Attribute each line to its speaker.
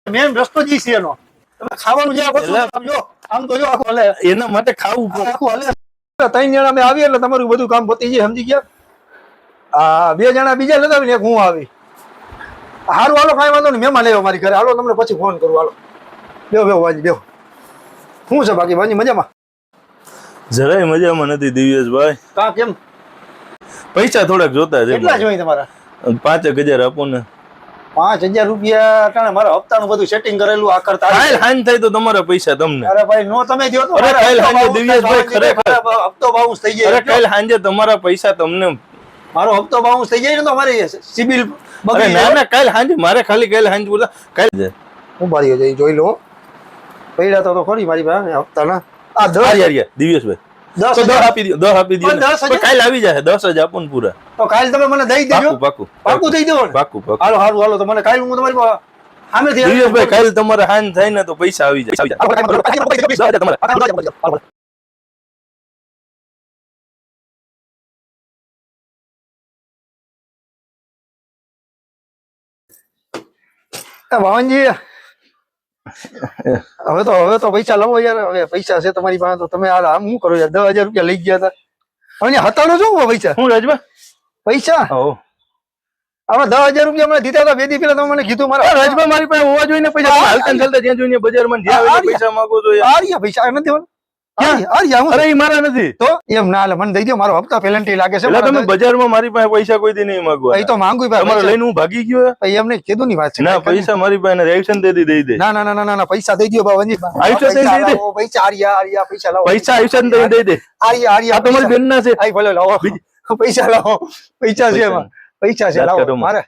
Speaker 1: Main રસ્તો જ ઈ છે એનો. તમે ખાવાનું જે આપો છો, આમ તો જો આખું હલે.
Speaker 2: એના માટે ખાવું પડે.
Speaker 1: આખું હલે. 3 જણા અમે આવીએ એટલે તમારું બધું કામ પતી જાય, સમજી ગયા? હા, 2 જણા બીજા લેતા આવીને એક હું આવી. હારું હાલો, કાંઈ વાંધો નહીં, મહેમાન આવ્યો મારી ઘરે. હાલો તમને પછી ફોન કરું. હાલો બેહો બેહો વાજી બેહો. શું છે બાકી વાજી મજામાં?
Speaker 2: જરાય મજામાં નથી દિવ્યેશભાઈ.
Speaker 1: કા કેમ?
Speaker 2: પૈસા થોડાક જોતા છે.
Speaker 1: કેટલા જોઈએ તમારા?
Speaker 2: 5,000 આપો ને.
Speaker 1: 5,000 રૂપિયા અટાણે મારા હપ્તાનું બધું સેટિંગ કરેલું આખર
Speaker 2: કાલ
Speaker 1: તારીખ.
Speaker 2: હાંજ થાય તો તમારા પૈસા તમને.
Speaker 1: અરે ભાઈ નો તમે દ્યો તો
Speaker 2: અરે
Speaker 1: મારા
Speaker 2: કાલ
Speaker 1: હપ્તો
Speaker 2: હાંજે
Speaker 1: bounce
Speaker 2: દિવ્યેશભાઈ
Speaker 1: થાય,
Speaker 2: ખરેખર.
Speaker 1: હપ્તો બાઉન્સ થઈ
Speaker 2: અરે
Speaker 1: જાય.
Speaker 2: કાલ હાંજે તમારા પૈસા તમને.
Speaker 1: મારો હપ્તો બાઉન્સ થઈ જાય ને તો મારી સિબિલ
Speaker 2: અરે
Speaker 1: બગડી
Speaker 2: ના
Speaker 1: જાય.
Speaker 2: ના કાલ હાંજે મારે ખાલી કાલ હાંજે બોલા કાલ
Speaker 1: હું બારીઓ જઈ જોઈ લો. પૈડા તો ખરી મારી પાસે હપ્તાના. આ 10
Speaker 2: યાર દિવ્યેશભાઈ
Speaker 1: 10
Speaker 2: તો 10 આપી દો, 10 આપી દો.
Speaker 1: પણ 10,000?
Speaker 2: કાલ આવી જાય 10,000 આપો ને પૂરા.
Speaker 1: તો કાલ તમે મને દઈ દેજો.
Speaker 2: પાકું
Speaker 1: પાકું દઈ દેવો ને?
Speaker 2: પાકું પાકું.
Speaker 1: હાલો હારું હાલો, તો મને કાલ હું તમારી પાસે સામેથી
Speaker 2: દિવ્યેશભાઈ કાલ તમારે હાંજ થાય ને તો પૈસા આવી જાય.
Speaker 1: ભાવનજી હવે તો પૈસા લાવો યાર. હવે પૈસા છે તમારી પાસે તો તમે આમ શું કરો યાર? 10,000 રૂપિયા લઈ ગયા હતા. હવે હતાડો શું પૈસા?
Speaker 2: હું રાજભા
Speaker 1: પૈસા
Speaker 2: ઓ
Speaker 1: હવે 10,000 રૂપિયા મને દીધા હતા 2 દી પહેલા. તમે મને કીધું મારા
Speaker 2: રાજભા મારી પાસે હોવા જોઈએ ને પૈસા. હાલતા ને ચાલતા જ્યાં જોઈને બજારમાં જ્યાં આવીને પૈસા માંગો છો યાર.
Speaker 1: આર્યા પૈસા નથી દેવાના.
Speaker 2: અરે ઈ મારા નથી.
Speaker 1: તો એમ ના મને દઈ દો. મારો હપ્તા પેલેન્ટી લાગે છે.
Speaker 2: એટલે તમે બજારમાં મારી પાસે પૈસા કોઈ દી નહીં માંગવા.
Speaker 1: એ તો માંગુ
Speaker 2: તમારે લઈને હું ભાગી ગયો.
Speaker 1: એમને કીધું ની વાત છે.
Speaker 2: ના પૈસા મારી પાસે રિએક્શન દે દે.
Speaker 1: ના ના ના ના પૈસા દઈ દો બાવનજી.
Speaker 2: આયુષ્ય દઈ દે.
Speaker 1: પૈસા આર્યા પૈસા લાવો.
Speaker 2: પૈસા આયુષ્ય દઈ દે.
Speaker 1: આર્યા
Speaker 2: આ તમારી બેન ના છે.
Speaker 1: ભલે લાવો પૈસા લાવો. પૈસા છે એમાં પૈસા છે લાવો. મારે